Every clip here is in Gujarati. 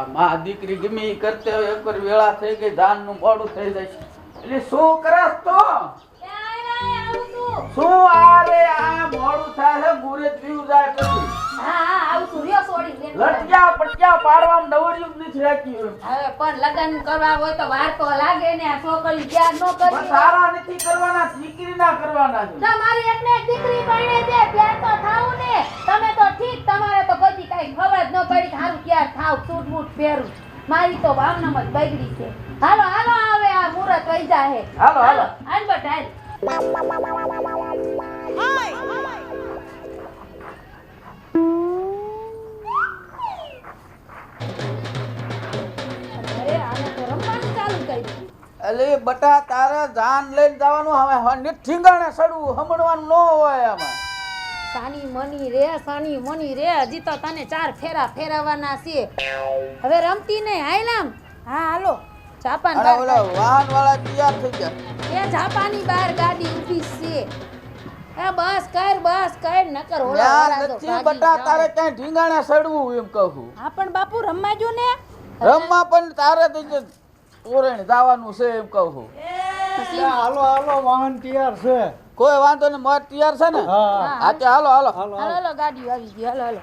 આ માં દીકરી ગમે ઈ કરતે હોય એકવાર વેળા થઈ ગઈ ધાન નું મોડું થઈ જાય છે એટલે શું કરસ તો શું આરે આ મોડું થાય છે ગુરે થયું જાય પછી લટક્યા પટક્યા પાડવામાં નવરિયું જ નથી રાખ્યું હવે પણ લગન કરવા હોય તો વાર તો લાગે ને આ છોકરી ક્યાં ન કરી પણ સારા નથી કરવાના દીકરી ના કરવાના છે તમારી એટલે દીકરી પરણે દે પ્યાર તો થાવું ને તમે તો ઠીક તમારે તો કદી કઈ ખબર જ ન પડી કે હારું ક્યાં થાવ સૂટ બૂટ પહેરું મારી તો વામનામ જ બગડી છે હાલો હાલો હવે આ મુહૂર્ત વઈ જાહે હાલો હાલો હાલ બટાઈ અલે બટા તારે જાન લઈને જવાનું હવે ઠીંગાણે સડવું હમણવાનું ન હોય આમાં સાની મની રે હજી તો તને 4 ફેરા ફેરવવાના છે હવે રમતી નહીં હાયલામ હા હાલો જાપાન અરે ઓલા વાહન વાળા તૈયાર થઈ ગયા એ જાપાની બહાર ગાડી ઊભી છે એ બસ કર નકર ઓલા યાર વાળા તો નથી બટા તારે ક્યાં ઠીંગાણે સડવું એમ કહું હા પણ બાપુ રમવા જો ને રમવા પણ તારે તો તોરણ જવાનું છે એમ કહું હાલો હાલો વાહન તૈયાર છે કોઈ વાંધો નહીં મત તૈયાર છે ને હા તે હાલો હાલો હાલો ગાડી આવી ગઈ હાલો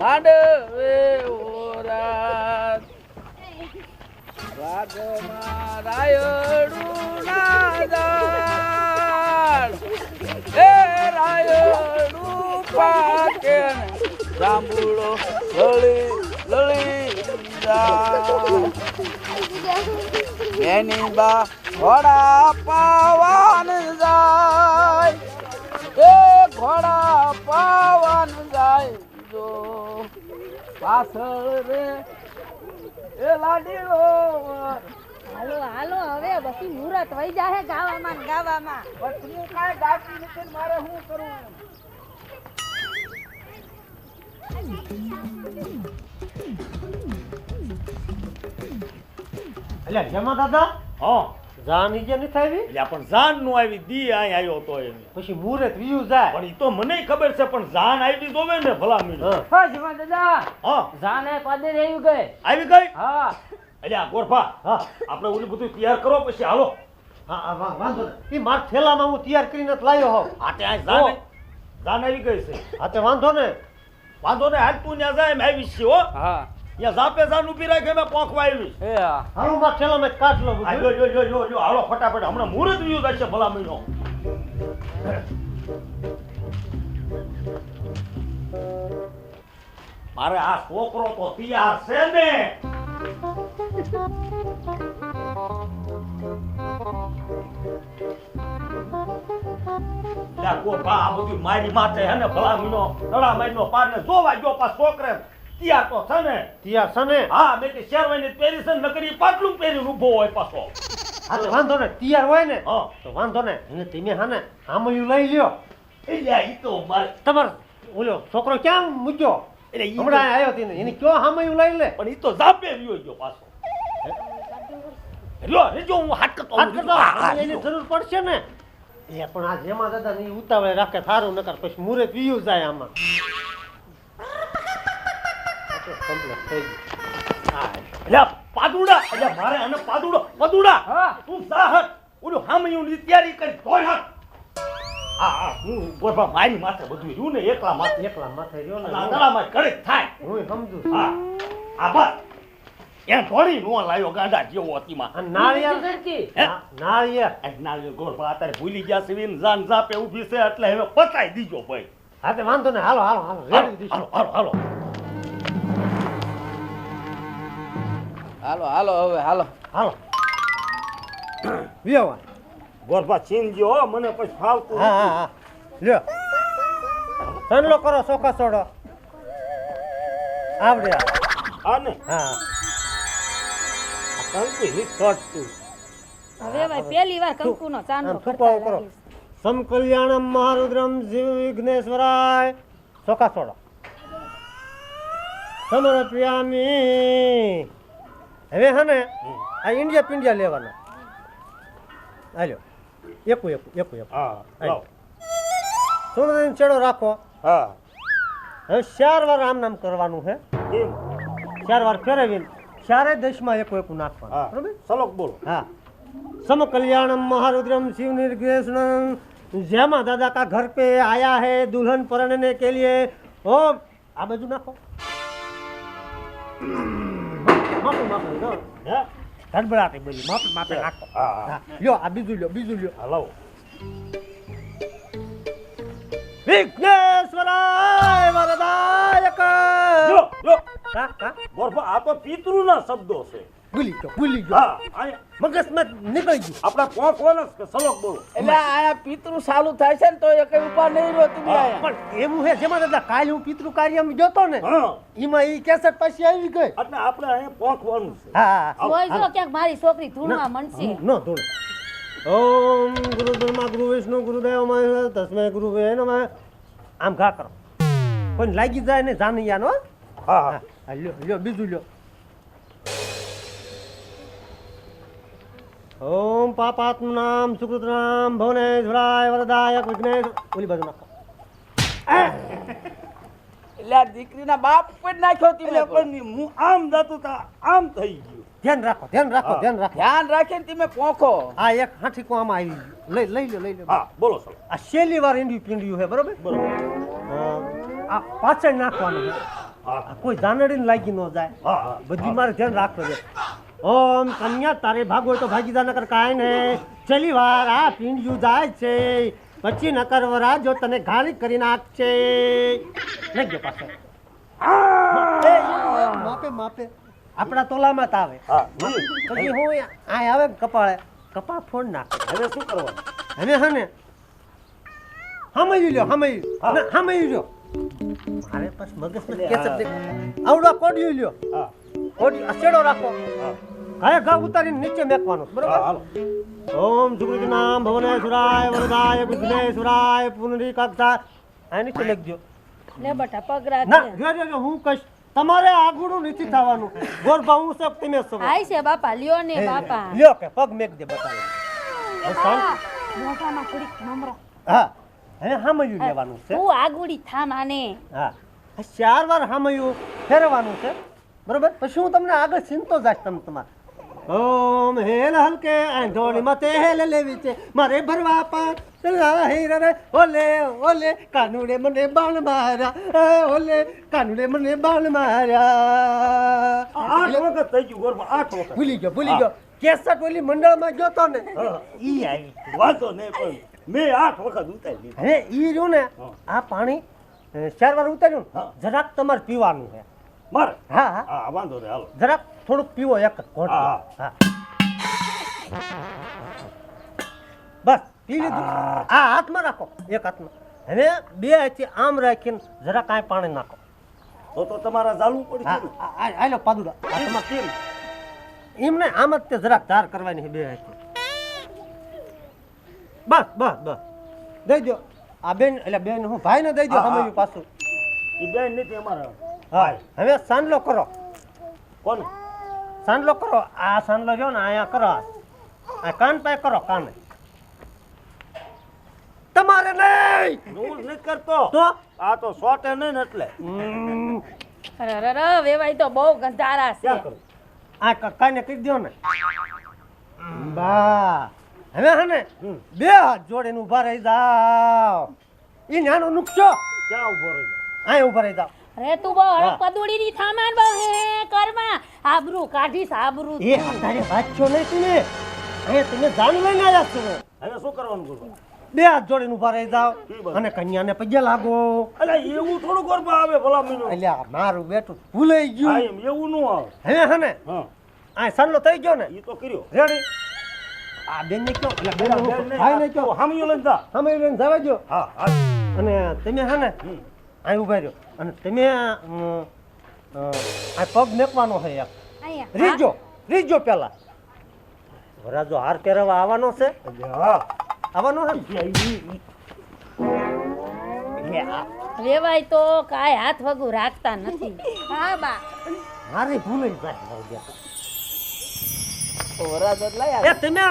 માંડવે ઓરાત રાગમાં રાયડું ના જાળ એ રાયડું પાકે જાંબુડો લળી એની બા ઘોડા પાવાન જાય એ ઘોડા પાવાન જાય જો પાછળ રે એ લાડીઓ હાલો હવે બસી મુહૂર્ત વઈ જાહે ગાવામાં પછી કાંઈ ગાતી નથી ને મારે શું કરવું એટલે જમા દાદા હા જાન ઈજે નથી આવી એટલે પણ જાન નું આવી દી અહીં આવ્યો તો એમ પછી મુહૂર્ત વિયું જાય પણ ઈ તો મને ખબર છે પણ જાન આવી જોવે ને ભલા મીઠો હા જમા દાદા હા જાને પાદે આવી ગઈ આવી ગઈ હા એટલે આ ગોરફા હા આપણે ઓલું બધું તૈયાર કરો પછી હાલો હા વાંધો નહીં એ માર થેલામાં હું તૈયાર કરીને જ લાવ્યો હોઉં આ તે આ ઓ. જાન આવી ગઈ છે હા તે વાંધો ને વાંધો ને હાલ તું ત્યાં જાય એમ આવી છે હો હા ત્યાં જાપે જાન ઊભી રાખે મેં પોંખવા આવી એ હા હાલો માર થેલામાં જ કાઢ લો આ બધું. જો હાલો ફટાફટ હમણાં મુહૂર્ત વિયું થશે ભલા મીઠો મારે આ છોકરો તો તૈયાર છે ને આ બધું મારી માથે હે ને ભલા મીનો રડા મારીનો પારને જોવા ગયો પાસ છોકરે તૈયાર તો છે ને તૈયાર છે ને હા મેં કે શેરવાની પહેરી છે નકરી પાટલું પહેરીને ઊભો હોય પાછો હા તો વાંધો ને તૈયાર હોય ને હા તો વાંધો ને એને તમે હા ને આમયું લઈ લ્યો એટલે ઈ તો મારે તમારે ઓલો છોકરો ક્યાં મૂક્યો એટલે ઈ હમણાં આવ્યો તેને એની કયો હામયું લઈ લે પણ ઈ તો જાપે રહ્યો ગયો પાછો જો હું હાથ કરતો હાથ કરતો એની જરૂર પડશે ને એ પણ આ જેમાં દાદા ની ઉતાવળે રાખે સારું નકર પછી મુરે પીયું જાય આમાં કમ્પ્લીટ થઈ ગયું એટલે પાદુડા એટલે મારે અને પાદુડા હા. તું સાહત ઓલું હામયું ની તૈયારી કરી ધોઈ હાથ હા હું ગોરબા મારી માથે બધું રહ્યું ને એકલા માથે એકલા માથે રહ્યો ને આંધળામાં કરે થાય હું સમજુ હા આ બસ એ થોડી નો લાયો ગાંડા જેવો હતીમાં આ નાળિયેર હે? નાળિયેર નાળિયેર ગોરબા અત્યારે ભૂલી ગયા છે વિન જાન જાપે ઊભી છે એટલે હવે પતાઈ દીજો ભાઈ હા તે વાંધો ને હાલો હાલો હાલો રેડી દીશું હાલો હાલો હાલો હવે હાલો હાલો વિયો ગોરબા ચીનજો હો મને પછી ફાવતું હા હા હા લ્યો સનલો કરો સોખા સોડો આવડે હા ને હા કંકુ હિટ કરતું હવે ભાઈ પહેલી વાર કંકુનો ચાંદલો આમ છુપાવો કરો સમ કલ્યાણમ મહારુદ્રમ શિવ વિઘ્નેશ્વરાય સોખા સોડો સમર્પ્યામી હવે હે ને આ ઇન્ડિયા પિંડિયા લેવાના હાલ્યો એકું હા લાવ સોનો ચેડો રાખો હા હવે 4 વાર આમ નામ કરવાનું છે એમ 4 વાર ફેરવીને 4 દશમાં એકું નાખવાનું હા બરાબર સલોક બોલો हाँ सम कल्याणम महारुद्रम शिव निर्गेशनम जयमा दादा का घर पे आया है दुल्हन परणने के लिए ओम आ बाजू नाखो मापे मापे लो હે गड़बड़ाते बोली मापे मापे नाखो હા हाँ लो आ बीजू लो લાવ विघ्नेश्वराय वरदायक જો का का ગોરબા આ તો પિતૃના શબ્દો છે भूली गयो હા આયા मगज में निकल गई આપણા પોંખવાનો કે સલોક બોલો એટલે આયા પિતૃ ચાલુ થાય છે ને તો એ કઈ ઉપાડ નહીં રહ્યો તમે હા, આયા પણ એવું હે જેમાં દાદા કાલ હું પિતૃ કાર્યમાં ગયો ને હા એમાં ઈ કેસેટ પાછી આવી ગઈ એટલે આપણે અહીંયા પોંખવાનું છે હા જોઈ જો ક્યાંક મારી છોકરી ધૂળમાં મનશે નો ધૂળ ઓમ ગુરુ બ્રહ્મા ગુરુ વિષ્ણુ ગુરુદેવ મહેશ્વર તસ્મૈ ગુરુવે નમઃ આમ ઘા કરો કોઈ લાગી જાય ને જાનૈયાનો હા હા હા લ્યો લ્યો બીજું લ્યો ઓમ પાપાત્મનામ સુકૃતનામ ભવનેશ્વરાય વરદાયક વિઘ્નેશ ઓલી બાજુ નાખો એટલે આ દીકરીના બાપ પર નાખ્યો તમે એટલે પણ હું આમ જાતું તા આમ થઈ ગયું ધ્યાન રાખો હા. ધ્યાન રાખો ધ્યાન રાખીને તમે પોખો આ એક હાથી કો આમાં આવી ગયું લઈ લો હા બોલો સલોક આ છેલ્લી વાર ઈંડ્યું પીંડ્યું છે બરોબર બરોબર આ પાછળ નાખવાનું છે હા આ કોઈ જાનડીને લાગી ન જાય હા હા બધી મારે ધ્યાન રાખવું છે ઓમ કન્યા તારે ભાગ હોય તો ભાગીદાર નકર કાંઈ ને છેલ્લી વાર આ પીંડ્યું જાય છે પછી નકર વરા જો તને ઘાણી કરી નાખશે લઈ ગયો પાછો માપે માપે આપણા તોલામાં જ આવે હા પછી હું આ આવે ને કપાળ ફોડ નાખે હવે શું કરવાનું હવે હે ને હમયું હા. લ્યો મારે પાસ મગજમાં કેસર દે આવડા કોડિયું લ્યો હા કોડિયું અસેડો રાખો હા ઘાય ઘા ઉતારીને નીચે મેકવાનો હા બરોબર હાલો ઓમ સુકૃતનામ ભવનેશ્વરાય વરદાય વિઘ્નેશ્વરાય પુનરીકાક્ષા આ નીચે લખજો લે બટા પગ ના રાખજે જો હું કહીશ તમારે આગળું નથી થવાનું ગોરબા હું સબ તમે સબ હાય છે બાપા લ્યો ને બાપા લ્યો કે પગ મેક દે બતાવો મોઢામાં થોડીક નમરો હા હવે હામયું લેવાનું છે તું આગુડી થા માને હા આ 4 વાર હામયું ફેરવાનું છે બરોબર પછી હું તમને આગળ ચિંતો જાશ તમારે ઓમ હેલ હલકે આંધોળી મતે હેલ લેવી છે મારે ભરવા પાર હીર રે ઓલે ઓલે કાનુડે મને બાણ માર્યા ઓલે કાનુડે મને બાણ માર્યા 8 વખત થઈ ગયું ગોરબા 8 વખત ભૂલી ગયો કેસટ ઓલી મંડળમાં ગયો તો ને ઈ આવી વાંધો નહીં પણ મેં 8 વખત ઉતારી લીધું હવે ઈ રહ્યું ને આ પાણી 4 વાર ઉતાર્યું ને હા. જરાક તમારે પીવાનું છે મારે હા હા હા વાંધો નહીં હાલો જરાક થોડુંક પીવો એક જ ઘોંટ હા, હા બસ પી લીધું આ હાથમાં રાખો એક હાથમાં હવે બે હાથથી આમ રાખીને જરાક કાંઈ પાણી નાખો તો તમારા ચાલવું હા પડશે આ લો પાદુડા આ તમારે કેમ એમ ને આમ જ તે જરાક ધાર કરવાની છે બે હાથથી બસ દઈ દો આ બેન એટલે બેન હું ભાઈને દઈ દો હા, હા. સમજ્યું પાછું ઈ બેન નથી અમારા. હા હવે સાંડલો કરો, કોણ? સાંડલો કરો. આ સાંડલો જો ને અહીંયા કરો, આ કાન પાસે કરો, કાને. તમારે નહીં હું નથી કરતો. તો આ તો સોટે નહીં ને એટલે. અરે વેવાઈ તો બહુ ગંધારા છે. ક્યાં કરું? આ કાને કહી દો ને. બા હવે હે ને હમ. બે હાથ જોડીને ઊભા રહી જાવ. ઈ નાનો નુકશો ક્યાં ઉભો રહ્યો? અહીં ઊભા રહી જાવ. અરે તું બહુ હા. પદુડી ની થામાન બહુ હે કરમાં આબરૂ કાઢીશ આબરૂ એ અત્યારે વાંચો નહીં તમે. અહીંયા તમે જાણ લઈને આવ્યા છો. હવે શું કરવાનું બોલવા? બે હાથ જોડીને ઊભા રહી જાવ ઈ બસ. અને કન્યાને પગે લાગો. અલા એવું થોડું ગરબા આવે ભલા મીનો. એટલે આ મારું બેટું ભૂલાઈ હા ગયું. એમ એવું ન આવે. હવે હે ને હા આ સાંડલો થઈ ગયો ને ઈ તો કર્યો. રેડી. આ બેન ને કયો એટલે બેન ભાઈ ને કયો હામીઓ લઈને જા. સામે લઈને જવા દો. હા હા. અને તમે હે ને હમ. અહીં ઊભા રહ્યો અને તમે આ પગ મેકવાનો છે એક. અહીંયા રીજો પેલા વરાજો હાર પહેરવા આવવાનો છે. હા આવવાનો છે ને? વેવાઈ તો કાંઈ હાથ વગું રાખતા નથી. હા બા મારી ભૂલ જ જાય. વરાજ જ લઈ એ તમે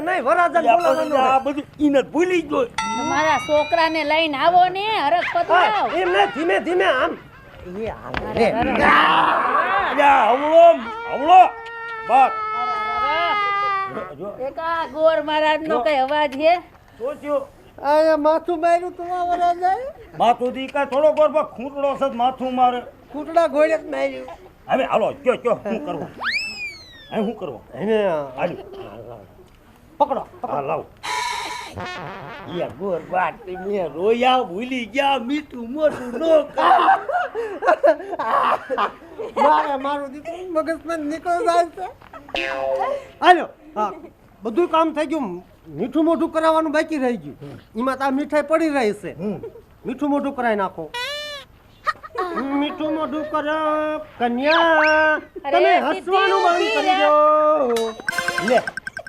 નહીં વરાજન બોલાવવાનું આ છે. બધું ઈને ભૂલી ગયો. તમારા છોકરાને લઈને આવો ને હરખ પતરાવ. હા, એમ નહીં, ધીમે ધીમે આમ એ હાલે રે. અલ્યા હવળો બસ. જો એકા ગોર મહારાજ નો કઈ અવાજ છે? સોચ્યો આયા માથું માર્યું તો આ વરાજાએ માથું દી કાંઈ થોડો ગરબા ખૂંટડો છે માથું મારે. કૂટડા ઘોડે જ માર્યું. હવે હાલો કયો શું કરવું? હવે શું કરવું? એને હાલ પકડો હા લાવ. યા ગોર બાટ તમે રોયા ભૂલી ગયા મીઠું મોટું નો મારું દીકરું મગજમાં નીકળી જાય છે. હાલો હા બધું કામ થઈ ગયું. મીઠું મોઢું કરાવવાનું બાકી રહી ગયું. એમાં તો આ મીઠાઈ પડી રહી છે. મીઠું મોઢું કરાવી નાખો. મીઠું મોઢું કરો કન્યા. તમે હસવાનું બંધ કરી દો. લે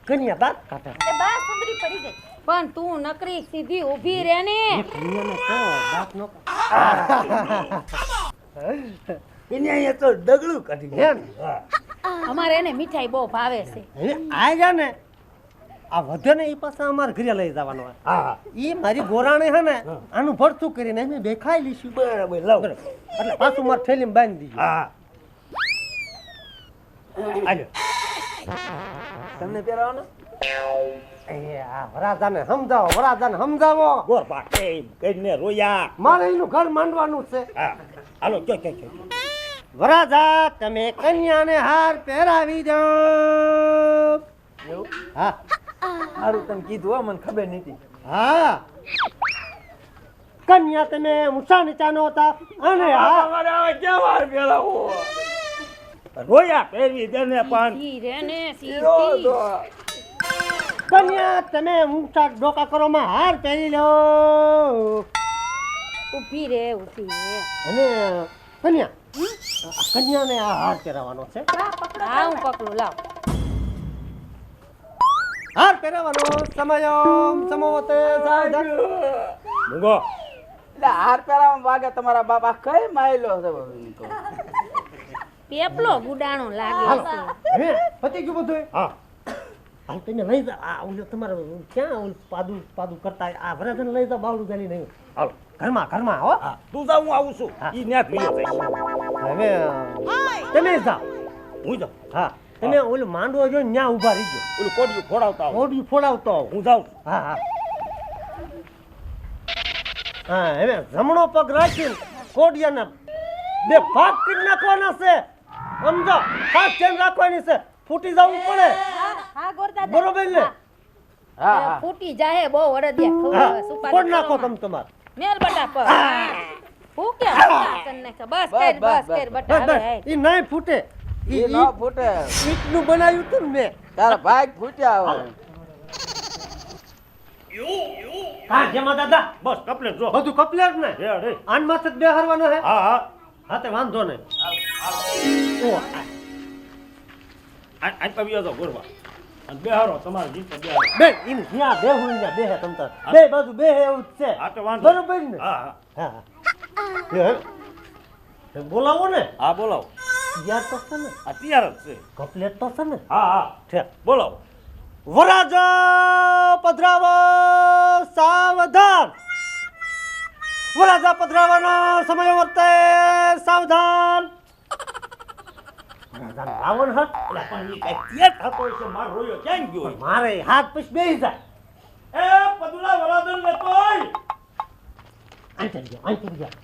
કન્યા દાંત કાઢે. એ બા સુંદરી પડી ગઈ. પણ તું નકરી સીધી ઊભી રહે ને. એ કન્યાને કહો દાંત નો એને અહીંયા તો ડગલું કાઢી એમ અમારે એને મીઠાઈ બહુ ભાવે છે. હવે આ જા ને આ વધે ને એ પાછા અમારા ઘરે લઈ જવાનો હોય. હા ઈ મારી ગોરાણે હે ને આનું ભરતું કરીને અમે બે ખાઈ લઈશું. બરાબર લાવ. એટલે પાછું મારે થેલીમાં બાંધી દીધું. હા હાલો. તમને પહેરાવાનો એ આ વરાજાને સમજાવો. ગોરબા એમ કઈને રોયા. મારે એનું ઘર માંડવાનું છે. હા હાલો કયો વરાજા તમે કન્યાને હાર પહેરાવી દો. હા સારું તમે કીધું હો, મને ખબર નથી. હા કન્યા તમે ઊંચા નીચા નો હતા અને હા તમારે હવે ક્યાં વાર પેલાવો? રોયા પહેરવી દેને પણ સીધી રહે ને સીધી. કન્યા તમે ઊંચા ડોકા કરોમાં હાર પહેરી લો. ઊભી રહે. અને કન્યા કન્યાને આ હાર પહેરાવવાનો છે. હા હું પકડું લાવ. હાર પહેરાવવાનો સમયમ સમવતે સાધન. મૂંગો એટલે હાર પહેરાવામાં વાગે તમારા બાપા કઈ માયલો છે બાબુ તો. પેપલો ગુડાણો લાગે હાલો છે. હવે પતી ગયું બધું. હા હાલ તમે લઈ જાઓ. આ ઓલો તમારે ક્યાં ઓલું પાદું કરતા આ વરાજાને લઈ જાઓ. બાવડું ગાલી નહીં હાલો. ઘરમાં હો. હા તું જા હું આવું છું. હા. ઈ ન્યા ફરી જાય. હવે તમે જાઓ. હું જાઉં. હા તમે ઓલું માંડવો જો ન્યા ઊભા રહીજો. ઓલું કોડિયું ખોડાવતા આવું. ઓડિયું ફોડાવતો આવો. હું જાઉં. હા હા હા હવે જમણો પગ રાખીને કોડિયાના બે ભાગ કરી નાખવાના છે. સમજો ખાસ ધ્યાન રાખવાની છે. ફૂટી જવું પડે. હા ગોરદાદા. બરોબર ને? હા હા ફૂટી જાય બહુ વરદિયા ખવડાવે હા સુપારી ફોડ નાખો કરવામાં. તમે તમારે. મેલ બટા પર ફૂકે કરી નાખે. બસ કર બટા બસ હવે બસ ઈ નહીં ફૂટે. એ ઈ ન ફૂટે ઈટનું બનાવ્યું હતું ને મેં. તારા ભાઈ ફૂટ્યા હવે. હા જેમાં દાદા બસ કપલે જો. બધું કપલેટ ને રે રે. આન માથે જ બેહારવાનો હે. હા હા હા તે વાંધો નહીં. ઓ આજ પવિયો તો ગોરબા. અને બેહારો તમારે જીત બેહારો. બેન ઈન જ્યાં બેહું ત્યાં બેહે તમ તાર. બે બાજુ બેહે એવું જ છે. હા તો વાંધો. બરોબર ને? હા હા હા બોલાવો ને હા બોલાવો યાર તો છે ને અત્યારે જ છે કપલેટ તો છે ને હા હા છે બોલાવો વરાજા પધરાવો સાવધાન વરાજા પધરાવાનો સમય વર્તે સાવધાન વરાજા રાવણ હટ એટલે પણ એ કઈ તેજ થતો હશે મારો રોયો ક્યાં ગયો પણ મારે હાથ પછી બેસી જાય એ પદુલા વરાદન લેતો હોય અહીં ચડી ગયા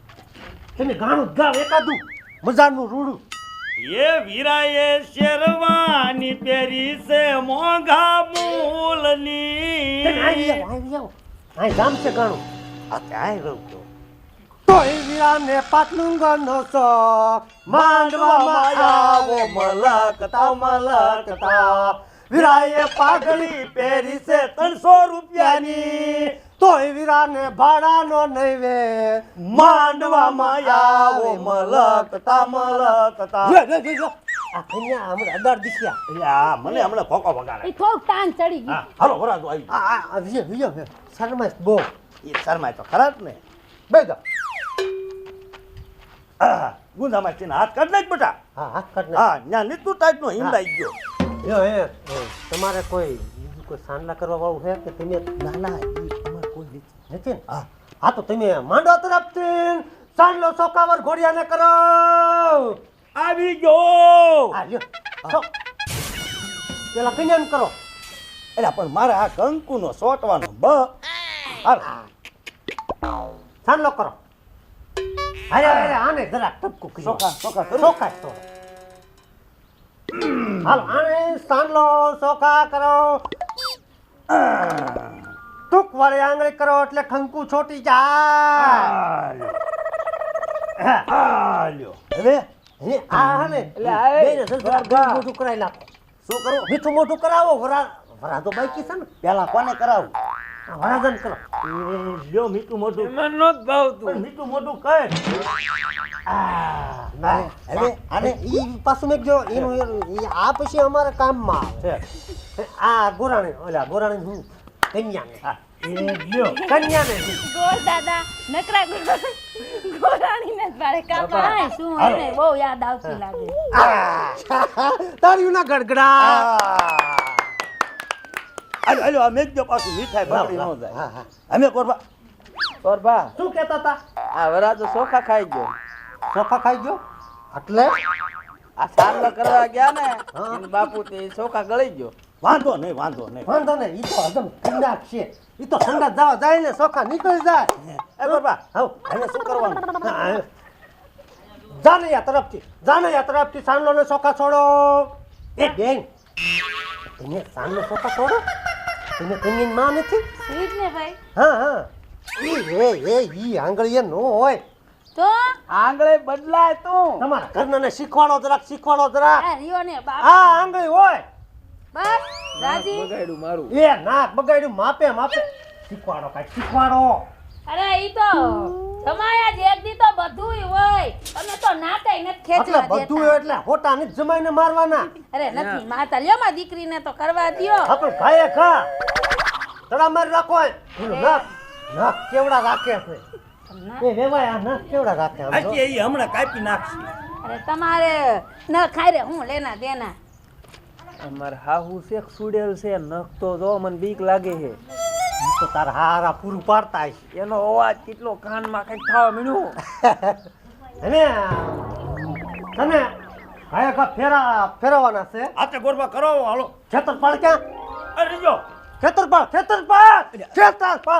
તમે ગાણું જ ગાવ એકાદું મજાનું રૂડું એ વીરાએ શેરવાની પહેરી છે મોંઘા મૂલની તમે આવી જાઓ અહીં જામ છે ગાણું આ ક્યાંય રહું છો તોય વીરાને પાટલું ગનો શોખ માંડવામાં આવો મલકતા વીરાએ પાઘડી પહેરી છે 300 રૂપિયાની તોય વીરાને ભાડાનો નહીં વે માંડવામાં આવો મલકતા આ કન્યા હમણાં અડાર દીખ્યા એટલે આ મને હમણાં ફોકો વગાડે એ થોડુંક તાન ચડી ગયું હા હાલો વરાજો આવી આ વિજય શર્માશ બહુ એ શરમાય તો ખરા જ ને બે જાઓ ગુંદામાં છે ને હાથ કાઢ નાખ બેટા હા હાથ કાઢ હા ત્યાં નીતું ટાઈટ નો હિંડાઈ ગયો તમારે કોઈ બીજું કોઈ સાંડલા કરવા વાળું છે કે તમે ના ના એ તમારે કોઈ નથી નથી ને હા તો તમે માંડો તરફથી સાંડલો સોકાવર ઘોડિયાને કરો આવી ગયો આ લ્યો છો પેલા કન્યાને કરો એટલે પણ મારે આ કંકુનો સોટવાનો બ હાલ સાંડલો કરો અરે આને જરા ટપકું કરી સોકા કરું સોકા તો હાલો આને સાંડલો સોકા કરો ટૂંક વાળી આંગળી કરો એટલે ખંકુ છોટી જાય હાલ્યો હવે હે આ ને એટલે આ બેને જરા મોઢું કરાવી નાખો શું કરું મીઠું મોઢું કરાવો વરા તો બાકી છે ને પેલા કોને કરાવું વરાજન કરો લ્યો મીઠું મોઢું મને નહોતું ભાવતું પણ મીઠું મોઢું કહે ના હવે આને ઈ પાછું મેં જો એનું ઈ આ પછી અમારે કામમાં છે આ ગોરાણી હું કન્યાને હા એ લ્યો કન્યાને ગોળ દાદા નકરા ગોરાણીને જ મારે કાપા શું એને બહુ યાદ આવતી લાગે તાળીઓના ગડગડા હાલો આ મેં જો પાછું મીઠાઈ બગડી ન જાય અમે કોરબા કોરબા શું કહેતા હતા આ વરાજો ચોખા ખાઈ ગયો ચોખા ખાઈ ગયો એટલે આ સારલો કરવા ગયા ને એની બાપુ તે ચોખા ગળી ગયો વાંધો નહીં વાંધો ને ઈ તો હદમ ઠંડા છે ઈ તો ઠંડા જવા જાય ને ચોખા નીકળી જાય એ કોરબા હવ હવે શું કરવાનું જાનૈયા તરફથી સાંડલો ને ચોખા છોડો એ બેન તમે સાંડલો ચોખા છોડો તમે કન્યાની માં નથી સ્વીટ ને ભાઈ હા ઈ આંગળીએ નો હોય તો આંગળે બદલાય તું તમારા ઘરનાને શીખવાડો જરાક આ રિયો ને બાપ આ આંગળી હોય બસ રાજી બગાડ્યું મારું એ નાક બગાડ્યું માપે શીખવાડો અરે ઈ તો સમાયા જ એક દી તો બધુંય હોય તમે તો નાકાઈ નથી એટલે ખેંચવા બધું દેતા એટલે હોટા ની જમાઈને મારવાના અરે નથી માતા લ્યો માં દીકરીને તો કરવા દ્યો આપણે ખાય ખા તડા મારી રાખો નાક કેવડા રાખે છે એ વેવાય આ નાક કેવડા રાખે આમ જો. આજે એ હમણાં કાપી નાખશે અરે તમારે ન ખાય રે હું લેના દેના અમાર હાહુ શેખ સુડેલ છે નખ તો જો મને બીક લાગે છે ઈ તો તાર હારા પૂરું પાડતા હશે. એનો અવાજ કેટલો કાનમાં કઈક થવા મીણ્યું અને તને ખાય ખા ફેરવવાના છે આતે ગોરબા કરાવો હાલો ખેતરપાળ ક્યાં અરે જો ખેતરપાળ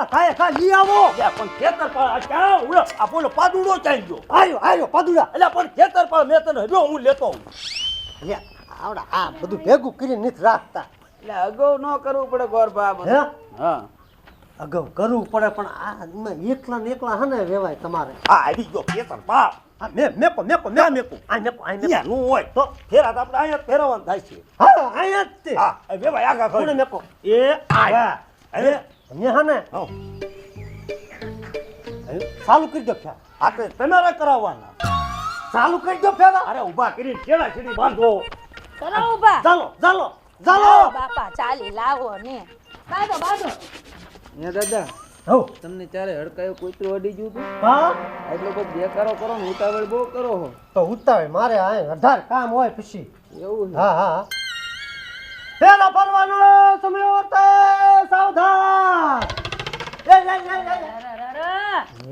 ખાય ખા લઈ આવો પણ ખેતર પર આ ક્યાં ઉડો આ બોલો પાદુડો ચાઈ ગયો આયો પાદુડા એટલે પણ ખેતર પર મેં તને જો હું લેતો આવું લે આવડા આ બધું ભેગું કરીને નથી રાખતા એટલે અગાઉ ન કરવું પડે ગોરબા આ હે બધું. હા અગાઉ કરવું પડે પણ આ એમાં એકલા ને એકલા હે ને વેવાય તમારે હા આવી ગયો ખેતર પાપ આ મેકો ના મેકું અહીંયા નું હોય તો ફેરા તો આપણે અહીંયા જ ફેરવવાનું થાય છે હા આયા જ તે હા એ વેવાય આગા કોને કરી મેકો એ આ હવે અહીંયા હે ને હા ચાલુ કરી દો ફેર આપણે તમારે કરાવવાના ચાલુ કરી દો ફેર અરે ઊભા કરીને છેડા છેડી બાંધો કરો ઉભા ચાલો લાવો બાપા ચાલી લાવો ને બાંધો ને દાદા હો તમને ચારે હડકાયું કૂતરું અડી ગયું હતું હા એટલો બધો બેકારો કરો ને ઉતાવળ બહુ કરો હો તો ઉતાવે મારે આ 18 કામ હોય પછી એવું છે હા હા પેલા પરવાનો સમય વર્તે સાવધાન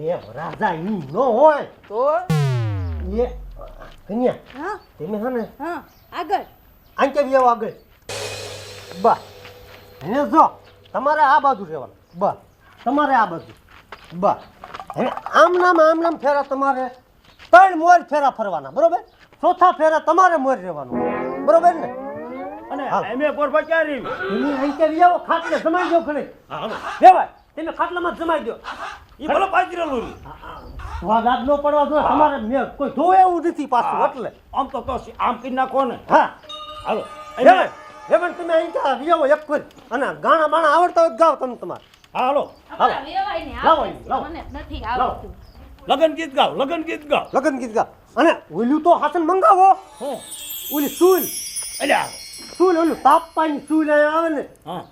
એ રાજા ઈ નો હોય તો એ કન્યા હા તમે હે ને હા આગળ આંકે વ્યાવ આગળ બસ હવે જો તમારે આ બાજુ રહેવાનું બસ તમારે આ બાજુ બસ હવે આમ નામ ફેરા તમારે 3 મોર ફેરા ફરવાના બરોબર ચોથા ફેરા તમારે મોર રહેવાનું બરોબર ને અને હાલ. એમે કોરબા ક્યાં રહી તમે આંકે વ્યાવ ખાટલે જમાઈ દો ખરી હા હાલો લેવાય તમે ખાટલામાં જમાઈ દો ઈ ભલે પાજરેલું રહ્યું. સ્વાદ આગ નો પડવા જોઈએ તમારે મેં કોઈ જોવે એવું નથી પાછું એટલે આમ તો આમ કરી નાખો ને હા હાલો લેવાય લેવાય તમે આંકે વ્યાવ એક કરી અને ગાણા બાણા આવડતા હોય તો ગાવ તમે તમારે હા હાલો અમારા વેવાઈને લાવો, આવડે છે, લાવો. મને નથી લાવો. આવડતું લગન ગીત ગાવ લગન ગીત ગાવ લગન ગીત ગા અને ઓલું તો હાસન મંગાવો હું ઓલી સૂલ અલ્યા સૂલ ઓલું તાપવાની સૂલ અહીંયા આવે ને હા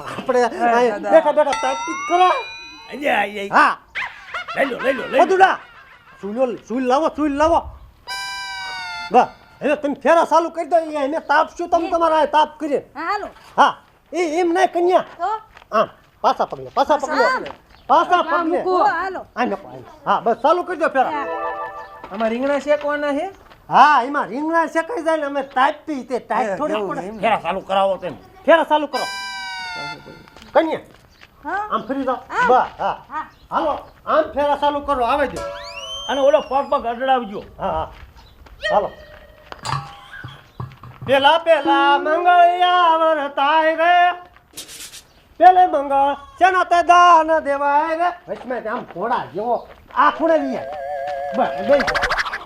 આપણે અહીંયા બેઠા બેઠા તાપતી જ કરાય અલ્યા અલ્યા હા લઈ લો બધું ના સૂલ લાવો બસ હવે તમે ફેરા ચાલુ કરી દો અહીંયા અમે તાપશું તમે તમારા તાપ કરીએ હા હાલો હા એમ નહીં કન્યા તો આમ પાછા પગલે પાછા પગલે હાલો આ નકો હા બસ ચાલુ કરી દો ફેરા આમાં રીંગણા શેકવાના છે હા એમાં રીંગણા શેકાઈ જાય ને અમે તાપી તે ટાઈટ થોડી પડે ફેરા ચાલુ કરાવો તેમ ફેરા ચાલુ કરો કન્યા હા આમ ફરી જાઓ બસ હા હા હાલો આમ ફેરા ચાલુ કરો આવે જો અને ઓલો પગ અડડાવજો હા હા હાલો પેલા મંગળિયા વરતાય રે પેલે મંગળ શેના તે દાન દેવાય રે વચમાં આમ ઘોડા જેવો આ ખૂણે વિયા બસ ગઈ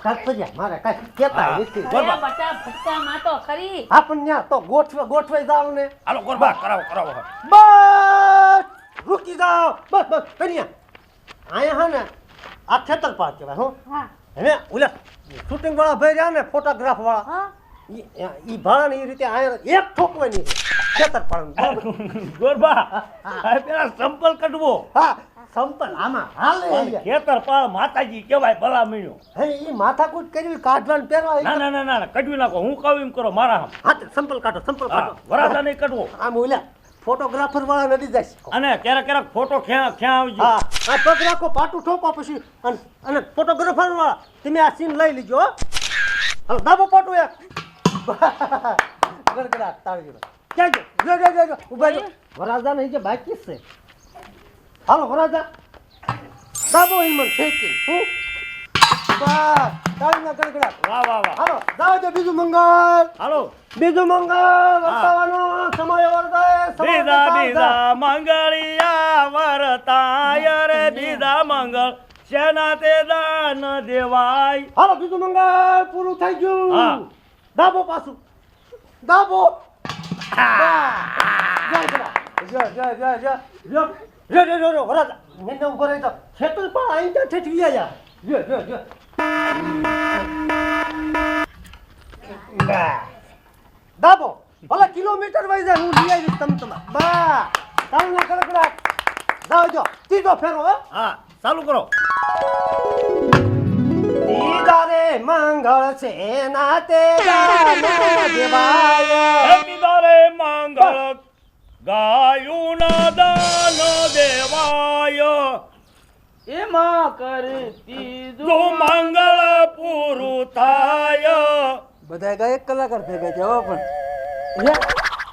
કાક પજ્યા મારે કાઈ કેતા નથી અરે બટા ભટ્ટામાં તો ખરી આપણ ન્યા તો ગોઠવાઈ જાવ ને હાલો કોરબા કરાવો બસ રૂકી જાઓ બસ કન્યા આયા હા ને આ ખેતર પાક કહેવાય હો હા હવે ઓલા શૂટિંગ વાળા ભાઈ રહ્યા ને ફોટોગ્રાફ વાળા હા ઈ ભાડા એ રીતે આયા એક ઠોકવાની ખેતર પાડવાનું ગોરબા આ પેલા સંપલ કઢવો હા સંપલ આમાં હાલે ખેતર પાળ માતાજી કહેવાય ભલા મીણ્યો હે ઈ માથાકૂટ કરવી કાઢવાનું પહેરવા ના કઢવી નાખો હું કહું એમ કરો મારા આમ હા સંપલ કાઢો વરાસા નહીં કઢવો આમ ઓલા ફોટોગ્રાફર વાળા નડી જાય અને ક્યારેક ફોટો ક્યાં આવજો હા આ પગ રાખો પાટું ઠોકો પછી અને ફોટોગ્રાફર વાળા તમે આ સીન લઈ લીજો હો. હાલો દાબો પાટું એક ગડગડાટ તાળી ક્યાં જો ઉભા જો વરાજા નહીં જે બાકી જ છે હાલો વરાજા દાબો ઈમન ફેંકી હું બસ તાળીના ગડગડાટ વાહ હાલો જાઓ જો બીજું મંગળ હાલો બીજું મંગળ વર્તાવાનો સમય વર્તાય બીજા મંગળિયા વરતાય રે બીજા મંગળ શેના તે દાન દેવાય હાલો બીજું મંગળ પૂરું થઈ ગયું હા. દાબો પાછું દાબો વરાજા મને ઉપર આવી તો ખેતર પણ અહીં ત્યાં ઠેઠ વ્યા જો દાબો ભલે કિલોમીટર વહી જાય હું લઈ આવીશ તમે બા તાળના કડકડાટ જાઓ જો ત્રીજો ફેરો હો હા ચાલુ કરો રે મંગળ છે ના તે દેવાય બીજા રે મંગળ ગાયું ના દાન દેવાય એમાં કરતી જો મંગળ પૂરું થાય બધા ગાયક કલાકાર ભેગા જવા પણ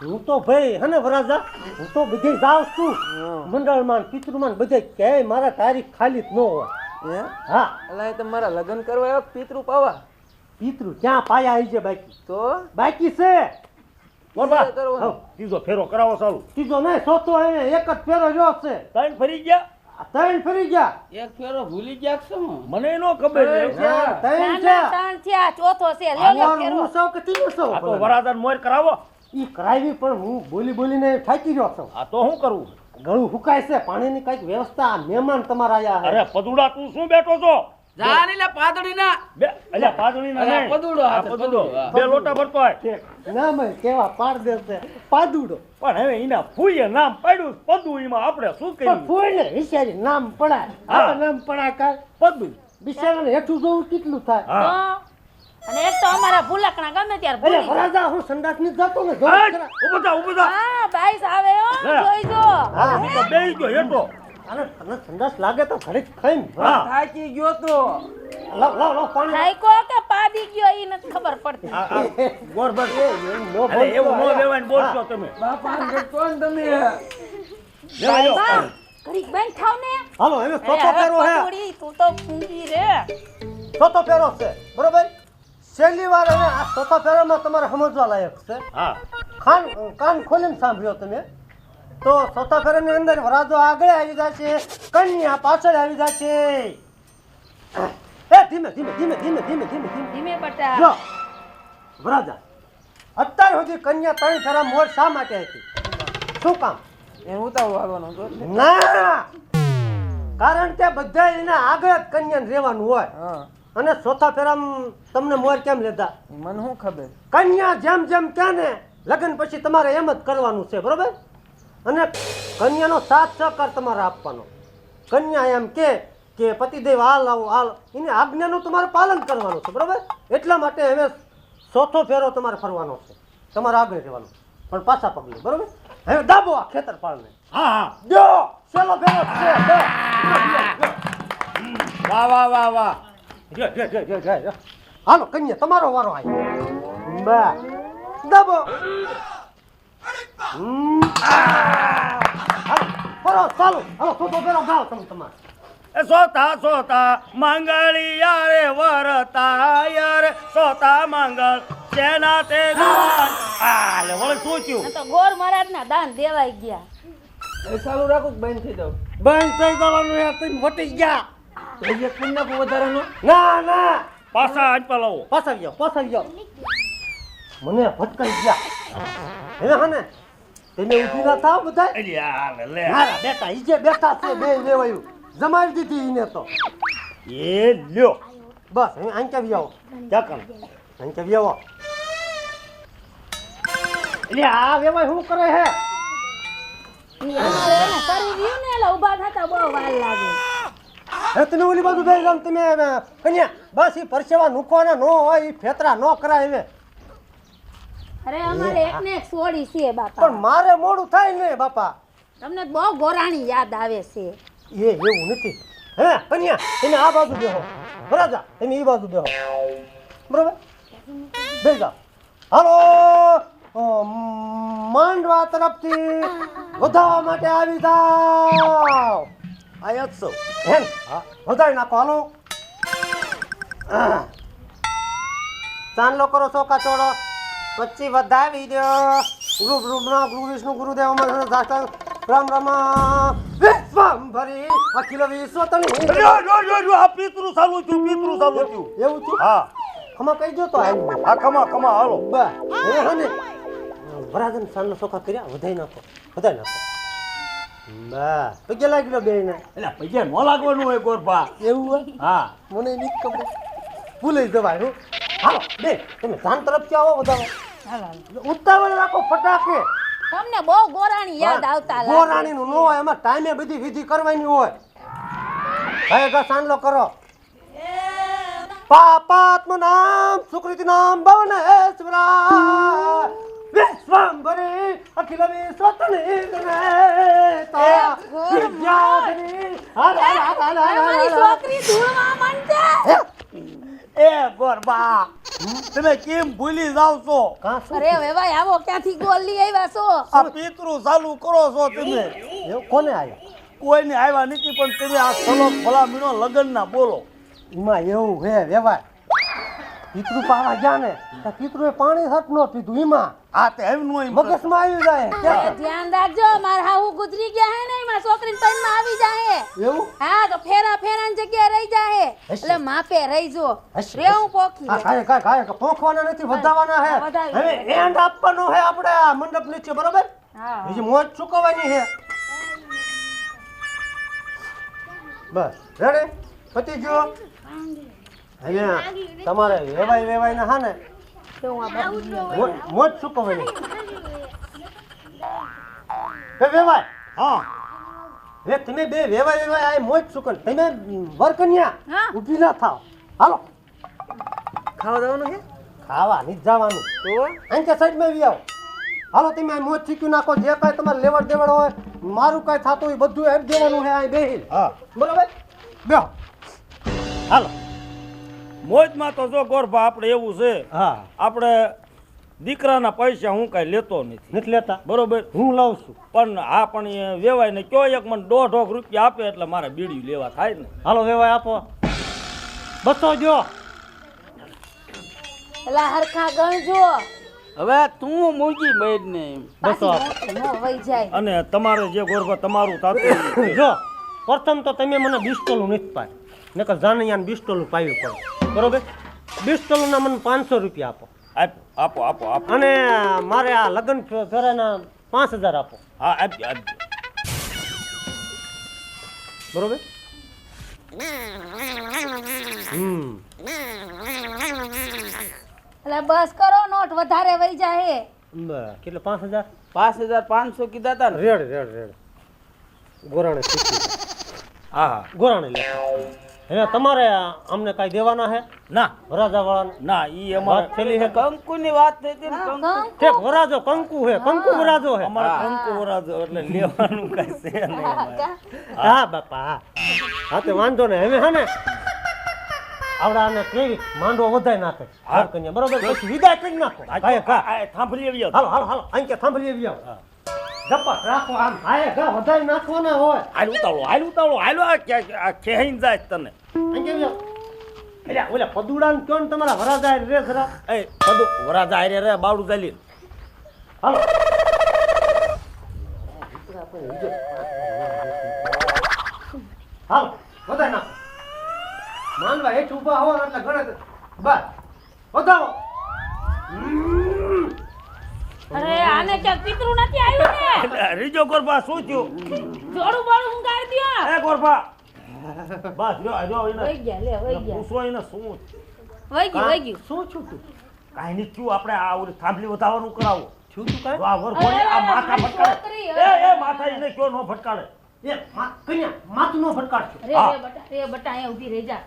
હું તો ભાઈ હે ને વરાજા હું તો બધે જાઉં છું મંડળમાં પિતૃમાં બધે ક્યાંય મારા તારીખ ખાલી જ ન હોય હે હા અલા તમારા લગ્ન કરવા આવ્યા પિતૃ પાવા પિતૃ ક્યાં પાયા આવી છે બાકી છે ગોરબા કરવાનું. હાવ, ત્રીજો ફેરો કરાવો ચાલુ ત્રીજો નહીં ચોથો હવે એક જ ફેરો રહ્યો છે ત્રણ ફરી ગયા આ ત્રણ ફરી ગયા એક ફેરો ભૂલી ગયા છો મને નો ખબર છે હા, ત્રણ છે ત્રણ છે આ ચોથો છે લ્યો લ્યો આમાં ફેરો હું સૌ કે ત્રીજો સૌ આ તો વરાદાન મોર કરાવો ઈ કરાવી પણ હું બોલીને થાકી રહ્યો છું આ તો શું કરવું ગળું હુકાય છે પાણીની કઈક વ્યવસ્થા મહેમાન તમારા આયા અરે પદુડા તું શું બેઠો છો જા ને લે પાતળી ના બે અલ્યા પાદુડીના અલ્યા, નહીં. પદુડો હા, હાથે, પદુડો. પદુડો, હા. બે લોટા ભરતો હોય. નામ કેવા પાડ દેશે પાદુડો. પણ હવે એના ફૂઈએ નામ પાડ્યું પદુ, એમાં આપણે શું પણ કર્યું? ફૂઈને વિચારી નામ પડાય. હા. આ નામ પડાય કાંઈ. પદુ. બિચારાને હેઠું જોવું કેટલું થાય. હા. તો અને એક તો અમારા ભૂલકણા ગમે ત્યારે અરે ભૂલી જાય. વરાજા હું સંડાસ ની જતો ને જોર હાય, કરા. ઊભો થા, ઊભો થા. હા બાઈસ આવે હો લે. જોઈજો. હા. હું તો બેહી ગયો હેઠો. અને તને સંડાસ લાગે તો ઘરે જ ખાઈને હા. થાકી ગયો તો લાવ પાણી. હાઈકો કે પાદી ગયો ઈ નથી ખબર પડતી. આ ગોરબર. નો અરે એવું નો લેવાઈને બોલશો તમે. બાપા કેતો ને તમે લેવા લ્યો. બા, ઘડીક બેન થાવ ને. હાલો હવે અરે સોતો હવે ફેરો હે. પકોડી, તું તો ફૂંકી રે. સોતો ફેરો છે બરોબર. છેલ્લી વાર હવે આ સોતો ફેરોમાં તમારે સમજવા લાયક છે. હા. કાન ખોલીને સાંભળ્યો તમે તો સોતા ફેરાની અંદર વરાજો આગળ આવી જાય છે, કન્યા પાછળ આવી જાય છે. એ ધીમે ધીમે ધીમે ધીમે ધીમે ધીમે ધીમે ધીમે બટા. જો વરાજા અત્યાર સુધી કન્યા 3 ફેરા મોર શા માટે હતી? શું કામ? એ ઉતાવળ આવવાનો હતો એટલે. ના, કારણ કે બધા એના આગળ જ કન્યાને રહેવાનું હોય. હા અને ચોથા ફેરામાં તમને મોર કેમ લીધા? મને શું ખબર કન્યા જેમ જેમ કહે ને લગ્ન પછી તમારે એમ જ કરવાનું છે બરોબર. અને કન્યાનો સાથ સહકાર તમારે આપવાનો. કન્યા એમ કે પતિદેવ હાલ આવો હાલ, એની આજ્ઞાનું તમારે પાલન કરવાનું છે બરોબર. એટલા માટે હવે ચોથો ફેરો તમારે ફરવાનો છે, તમારે આગળ રહેવાનું પણ પાછા પગલે બરોબર. હવે દાબો આ ખેતર પાળને. હા હા. જો છેલ્લો ફેરો છે. જો. વાહ વાહ વાહ વાહ. જો. હાલો કન્યા તમારો વારો આવ્યો. બા દાબો. હાલો ચાલો હાલો ચોથો ફેરો ગાઓ તમે તમારે. એ સોતા મંગળી યારે વરતા યાર સોતા મંગળ સેના તે જવાન. આ લે વળી શું થયું? આ તો ગોર મહારાજના દાન દેવાઈ ગયા. એ ચાલુ રાખું કે બંધ થઈ જાવ બંધ થઈ જવાનું યાર, તમે વટી ગયા. એ કરી નાખું વધારાનો ના પાછા આજ પલાવો. પાછા જાઓ. મને ભટકાઈ ગયા. હવે હને તમે ઊભી ના થાવ બધા. અલ્યા લે. મારા બેટા ઈ જે બેઠા છે બે લેવાયું જમાડી દીધી ઈને તો. એ લ્યો. બસ હવે અહીં કેવી આવો. ક્યાં કામ? અહીં કેવી આવો. એટલે આ વેવાય શું કરે હે? ઈ અમારે એને કરી રહ્યું ને એટલે ઊભા થતા બહુ વાર લાગે. હે તમે ઓલી બાજુ બેસી જાઓ તમે કન્યા. બસ ઈ પરસેવા નુકવાના નો હોય ઈ ફેતરા નો કરાય હવે. અરે અમારે એક ને એક સોડી છે પણ બાપા. મારે મોડું થાય ને બાપા. તમને બહુ ગોરાણી યાદ આવે છે. એ એવું નથી. હે કન્યા તમે આ બાજુ બેહો, બરાબર તમે ઈ બાજુ બેહો બરોબર. બેસી જાઓ. હાલો માંડવા તરફથી વધાવવા માટે આવી જાઓ. આયા જ છો. એમ વધારી નાખો હાલો. ચાંદલો કરો ચોકા ચોડો પછી વધાવી દો. ગુરુ વિષ્ણુ ગુરુદેવ અમર રામ રામ વિશ્વંભરી અખિલ વિશ્વતની. આ પિતરું ચાલુ થયું, પિતરું ચાલુ થયું. એવું થયું? હા ખમા કહી દો તો આવ્યું. હા ખમા હાલો. બસ હવે હને વરાજન ચાંદલો ચોખા કર્યા વધાઈ નાખો બસ પગે લાગી લો બેયને. એટલે પૈસા ન લાગવાનું હોય ગોરભા. એવું હોય? હા. મને નહીં ખબર. ભૂલી જવાય હું. હાલો બે તમે ધાન તરફથી આવો બધા. હાલો. ઉતાવળ રાખો ફટાકે. તમને બહુ ગોરાણી યાદ આવતા લાગે. ગોરાણીનું ન હોય, એમાં ટાઈમે બધી વિધિ કરવાની હોય. ભાઈ સાંડલો કરો. પાપાત્મ નામ સુકૃતિ નામ ભવન હેશ્વરા વિશ્વંભરી અખિલ વિશ્વતની ગણેતા વિદ્યાધરી. અમારી છોકરી ધૂળમાં માંડશે. એ ગોરબા તમે કેમ ભૂલી જાવ છો? અરે વેવાય આવો ક્યાંથી ગોલ લઈ આવ્યા છો? આ પિતરું ચાલુ કરો છો તમે. એવું કોને આવ્યો? કોઈને આવ્યા નથી પણ તમે આ સલો ભલા મીનો લગન ના બોલો. એમાં એવું હે વેવાય પિતૃ પાવા ગયા ને તો પિતૃએ પાણી હટ ન પીધું એમાં આ તે એમનું એમ મગજમાં આવી જાય. એ ધ્યાન રાખજો મારા હાહુ ગુજરી ગયા હે ને એમાં છોકરીને પૈણમાં આવી જાહે. એવું? હા તો ફેરાની જગ્યાએ રહી જાહે. એટલે માપે રહીજો. હશે. રેવું પોખી લે. કાંઈ પોખવાના નથી વધાવાના હે. વધાવી હવે એન્ડ આપવાનો હે આપણે આ મંડપ નીચે બરોબર. હા બીજી મોજ ચૂકવવાની હે. બસ રેડી પતી ગયો. અને તમારે વેવાય ના હા ને કેવું આ બધું? મોજ ચૂકવવાની હે વેવાય હા હે તમે બે વેવાય આ મોજ ચૂકવ તમે વરકન્યા હા. ઊભી ના થાવ હાલો ખાવા જવાનું છે ખાવા નહીં જવાનું તો અંકે સાઈડમાં આવી આવો હાલો તમે આ મોજ શીખી નાખો જે કાંઈ તમારે લેવડ દેવડ હોય મારું કાંઈ થતું હોય બધું એમ દેવાનું છે આ બેહી હા બરોબર બેહો હાલો મોજમાં તો જો ગોરભા આપણે એવું છે હા આપણે દીકરાના પૈસા હું કાંઈ લેતો નથી નથી લેતા બરોબર હું લઉં છું પણ આ પણ એ વેવાય ને કયો એક મને 1.5 રૂપિયા આપે એટલે મારે બીડીયું લેવા થાય ને હાલો વેવાય આપો બસો જો એલા હરખા ગણજો હવે તું મૂકી બેડ ને બસો પાછી નો વઈ જાય. અને તમારે જે ગોરભા તમારું થતું જો પ્રથમ તો તમે મને બિસ્ટોલું નથી પાય નકર જાનૈયાને બિસ્ટોલું પાયું પડે બરોબર બિસ્ટોલુંના મને 500 રૂપિયા આપો આપો અને મારે આ લગ્ન ફેરાના 5000 આપો હા આપજો બરોબર એલા બસ કરો, નોટ વધારે વઈ જાય. કેટલે 5000 5500 કીધા તા ને રેડ ગોરાણે શીખી હા હા ગોરાણે લે હવે તમારે અમને કાંઈ દેવાના હે ના વરાજા વાળાને ના ઈ અમારે વાત છેલ્લી હે કંકુની વાત થઈ હતી ને કંકુ ઠેક વરાજો કંકુ હે કંકુ વરાજો હે અમારે કંકુ વરાજો એટલે લેવાનું કઈ છે નહીં અમારે. હા બાપા હા તે વાંધો ને હવે હે ને આવડાને કેવી માંડવો વધાય નાખે હાર કન્યા બરોબર પછી વિદાય કરી નાખો કાય કા આ થાંભલી આવી જાઓ. હાલો અહીં થાંભલી આવી આવો જપટ રાખો આમ આય ગા વધાય નાખવાના હોય હાલ ઉતાવળો હાલો આ ખેહીન જાય તને અહીં આવી આવો એટલે ઓલા પદુડાને કયો ને તમારા વરાજા રે જરા એ બધું વરાજા હારે રે બાવડું ચાલી હાલો હાલો વધાય નાખો માનવા હેઠ ઊભા હો એટલે ગણે બસ વધાવો અરે આને ક્યાં પિતરું નથી આવ્યું ને? રીજો ગોરબા શું થયું જોડું બોડું ઊંઘાડી દ્યો. એ ગોરબા બસ જો એને વઈ ગયા, લે વઈ ગયા. પૂછો એને શું વઈ ગયું. શું છું તું કાંઈ નહીં થયું આપણે આ ઓલી થાંભલી વધારવાનું કરાવો છું તું કાંઈ આ વરઘોડી આ માથા છોકરી, ફટકાડે એ માથા એને કયો નો ફટકાડે એ કન્યા માથું નો ફટકારશો રે હા. રે બટા અહીંયા ઊભી રહી જા.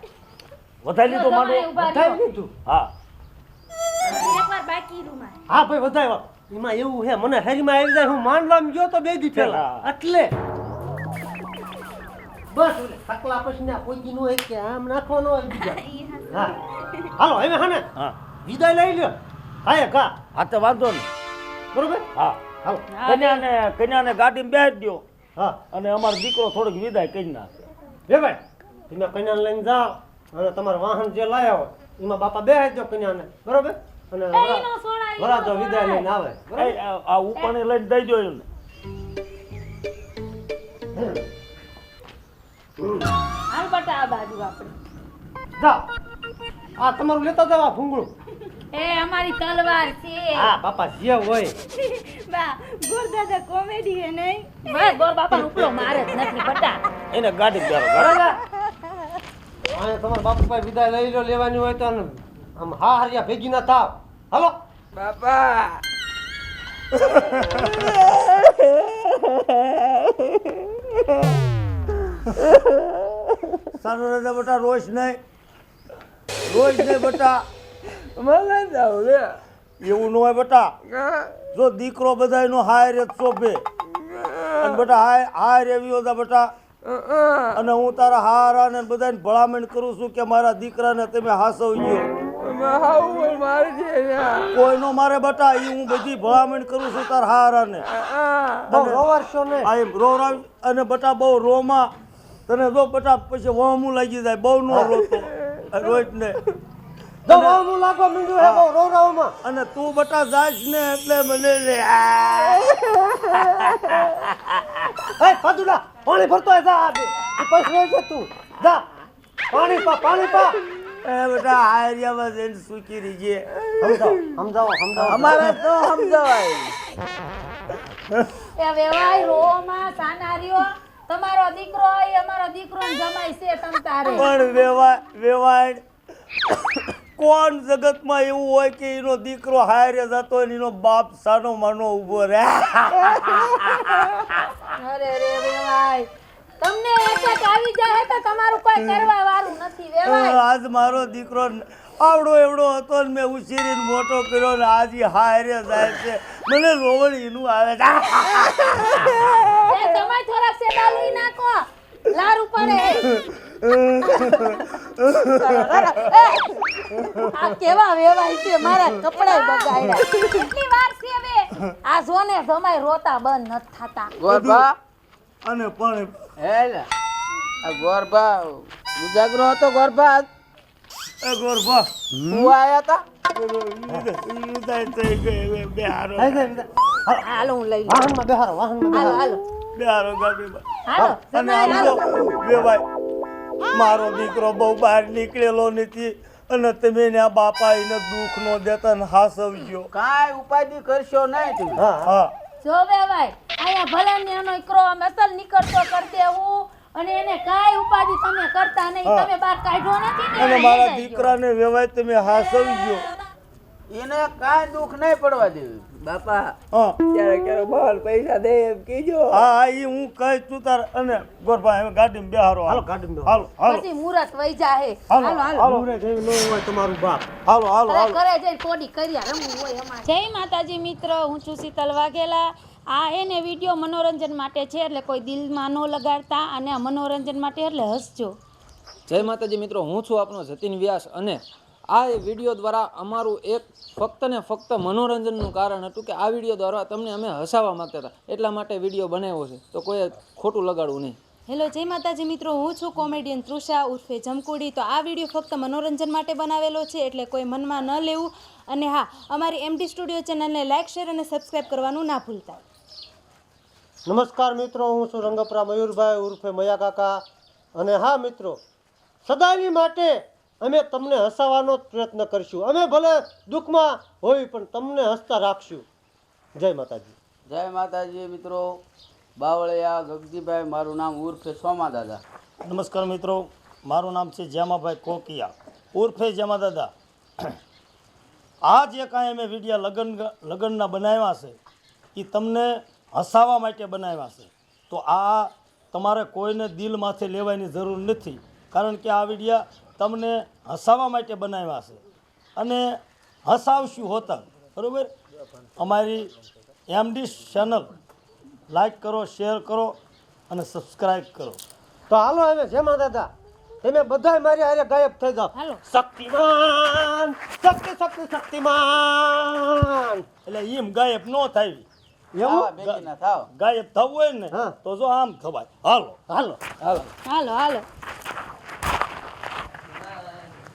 વધારી લીધો તમે માંડવો ઊભા વધાય રહ્યો. લીધું હા એકવાર બાકી રૂમાં. હા ભાઈ વધાય એમાં એવું હે મને હેરીમાં આવી જાય હું માંડવામાં ગયો તો 2 દી પહેલા હા. એટલે બસ ઓલે સકલા પછી ના કોઈ દી નો એક કે આમ નાખવાનો હોય બીજા હા હાલો હવે હને હા વિદાય લઈ લ્યો હા કા હા તો વાંધો નહીં બરોબર હા હાલો કન્યાને ગાડીમાં બેસી દ્યો હા અને અમારો દીકરો થોડીક વિદાય કરી નાખે રે ભાઈ તમે કન્યાને લઈને જાઓ અને તમારું વાહન જે લાયા હોય એમાં બાપા બેહાઈ દો કન્યાને બરોબર અને એનો સોડા, એનો વરાજો વિદાય સોડા. લઈને આવે એ, બરોબર આ ઉપરને લઈને દઈ દો એને હાલ બટા આ બાજુ આપણે. જાઓ આ તમારું લેતા જાવ આ ભૂંગળું એ અમારી તલવાર છે. હા બાપા જે હોય બા ગોરદાદા કોમેડી હે નહીં? બસ ગોર બાપા ઉપલો મારે જ નથી બટા. એને ગાડી બેરો બરાબર આને તમારા બાપુ પાસે વિદાય લઈ લો લેવાની હોય તો આમ હા હરિયા ભેગી ના થાવ હાલો બાપા સારું રે બેટા રોજ નહીં બેટા મને જાવ રે એવું ન હોય બેટા જો દીકરો બધાયનો હાય રે શોભે અને બેટા હાય રેવી હોતા બેટા અને હું તારા હારા ને બધાને ભલામણ કરું છું કે મારા દીકરાને તમે હાસવજો કોઈનો મારે બેટા એ હું બધી ભલામણ કરું છું તારા હારાને બહુ રોવારશો ને આ એમ રોરાવ અને બેટા બહુ રોમાં તને જો બેટા પછી વહમું લાગી જાય બહુ નો રોતો રોજ ને દવાનું લાગવા માંડ્યું હે બહુ રોરાવમાં અને તું બેટા જાશ ને એટલે મને લે એ પદુડા પાણી ભરતો હે જા આ પૈસા છે તું જા પાણી પા એ બેટા હારિયામાં જઈને સૂકી રહીજે સમજાવો અમારે તો સમજાવાય એ વેવાય રોમાં સાનારીઓ તમારો દીકરો હોય અમારો દીકરો ને જમાઈ છે તમ તારે. પણ વેવાય કોણ જગતમાં એવું હોય કે એનો દીકરો હારે જતો હોય ને એનો બાપ સાનો માનો ઊભો રહે? અરે રે વેવાય, તમને એક જ આવી જાય તો તમારું કોઈ કરવા વાળું નથી વેવાય. આજ મારો દીકરો આવડો એવડો હતો ને મેં ઉછીરીને મોટો કર્યો ને આજ ઈ હારે જાય છે. મને રોવડીનું આવે છે. એ તમે થોડાક સેડા લઈ નાખો, લારું પડે. આ કેવા વેવાય છે, મારા કપડાય બગાડ્યા. કેટલી વાર છે હવે આ જોને જમાઈ રોતા બંધ નથી થતા. ગોરબા અને પણ હેલે આ ગોરબા ઉજાગરો હતો. ગોરબા એ ગોરબા હું આયા તા ઉદય થઈ ગઈ બેહારો હાલો હું લઈ લઉં. વાહનમાં બેહારો, વાહનમાં હાલો બેહારો. હાલો બેહારો ગાડીમાં. હાલો અને જમાઈ આમ હાલો. તો વેવાય મારો દીકરો બહુ બહાર નીકળેલો નથી અને તમે ને આ બાપા એને દુઃખ નો દેતા ને હાસવજો. કાંઈ ઉપાધિ કરશો નહીં તમે. હા હા જો વેવાય અહીંયા ભલે ને એનો દીકરો આમ અસલ નીકળતો કરી દેવું અને એને કાંઈ ઉપાધિ તમે કરતા નહીં. હા. તમે બહાર કાઢ્યો નથી ને અને એને મારા લઈ જાજો. દીકરાને વેવાય તમે હાસવજો. એને કાંઈ દુઃખ નહીં પડવા દેવું. બાપા હા ક્યારે બોલ પૈસા દે એમ કીજો. હા ઈ હું કહી તું તાર અને ગોરભાઈ હવે ગાડીમાં બેહારો. હાલો ગાડીમાં બેહારો. હાલો હાલો પછી મુરત વઈ જાહે. હાલો, હાલો હાલો હાલો. ઉરે જેવી ન હોય તમારું બાપ. હાલો હાલો અરે હાલો ઘરે જઈને કોડી કર્યા રમવું હોય અમારે. જય માતાજી મિત્રો, હું છું શીતલ વાઘેલા. આ એને વિડીયો મનોરંજન માટે છે એટલે કોઈ દિલમાં ન લગાડતા, અને આ મનોરંજન માટે એટલે હસજો. જય માતાજી મિત્રો, હું છું આપનો જતીન વ્યાસ અને આ વિડીયો દ્વારા અમારું એક ફક્ત ને ફક્ત મનોરંજનનું કારણ હતું કે આ વિડીયો દ્વારા તમને અમે હસાવવા માંગતા હતા, એટલા માટે વિડીયો બનાવ્યો છે, તો કોઈ ખોટું લગાડવું નહીં. હેલો જય માતાજી મિત્રો, હું છું કોમેડિયન તૃષા ઉર્ફે જમકુડી. તો આ વિડીયો ફક્ત મનોરંજન માટે બનાવેલો છે એટલે કોઈ મનમાં ન લેવું. અને હા, અમારી એમડી સ્ટુડિયો ચેનલને લાઇક, શેર અને સબસ્ક્રાઈબ કરવાનું ના ભૂલતા. નમસ્કાર મિત્રો, હું છું રંગપરા મયુરભાઈ ઉર્ફે મયા કાકા. અને હા મિત્રો, સદાની માટે અમે તમને હસાવવાનો જ પ્રયત્ન કરીશું. અમે ભલે દુઃખમાં હોય પણ તમને હસતા રાખશું. જય માતાજી. જય માતાજી મિત્રો. બાવળિયા ગગજીભાઈ મારું નામ ઉર્ફે સોમા દાદા. નમસ્કાર મિત્રો, મારું નામ છે જેમાભાઈ કોકિયા ઉર્ફે જેમા દાદા. આ જે કાંઈ અમે વિડીયો લગ્નના બનાવ્યા છે એ તમને હસાવવા માટે બનાવ્યા છે. તો આ તમારે કોઈને દિલમાંથી લેવાની જરૂર નથી, કારણ કે આ વિડીયો તમને હસાવવા માટે બનાવ્યા છે અને હસાવશું હોતા. બરાબર? અમારી એમડી ચેનલ લાઈક કરો, શેર કરો અને સબસ્ક્રાઈબ કરો. તો હાલો હવે જેમાં દાદા તમે બધા મારી હારે ગાયબ થઈ જાઓ. હાલો. શક્તિમાન, શક્તિમાન. એટલે એમ ગાયબ ન થાય. આવા બેગીના થાવ. ગાયબ થવું હોય ને હા. તો જો આમ થવાય. હાલો હાલો હાલો હાલો હાલો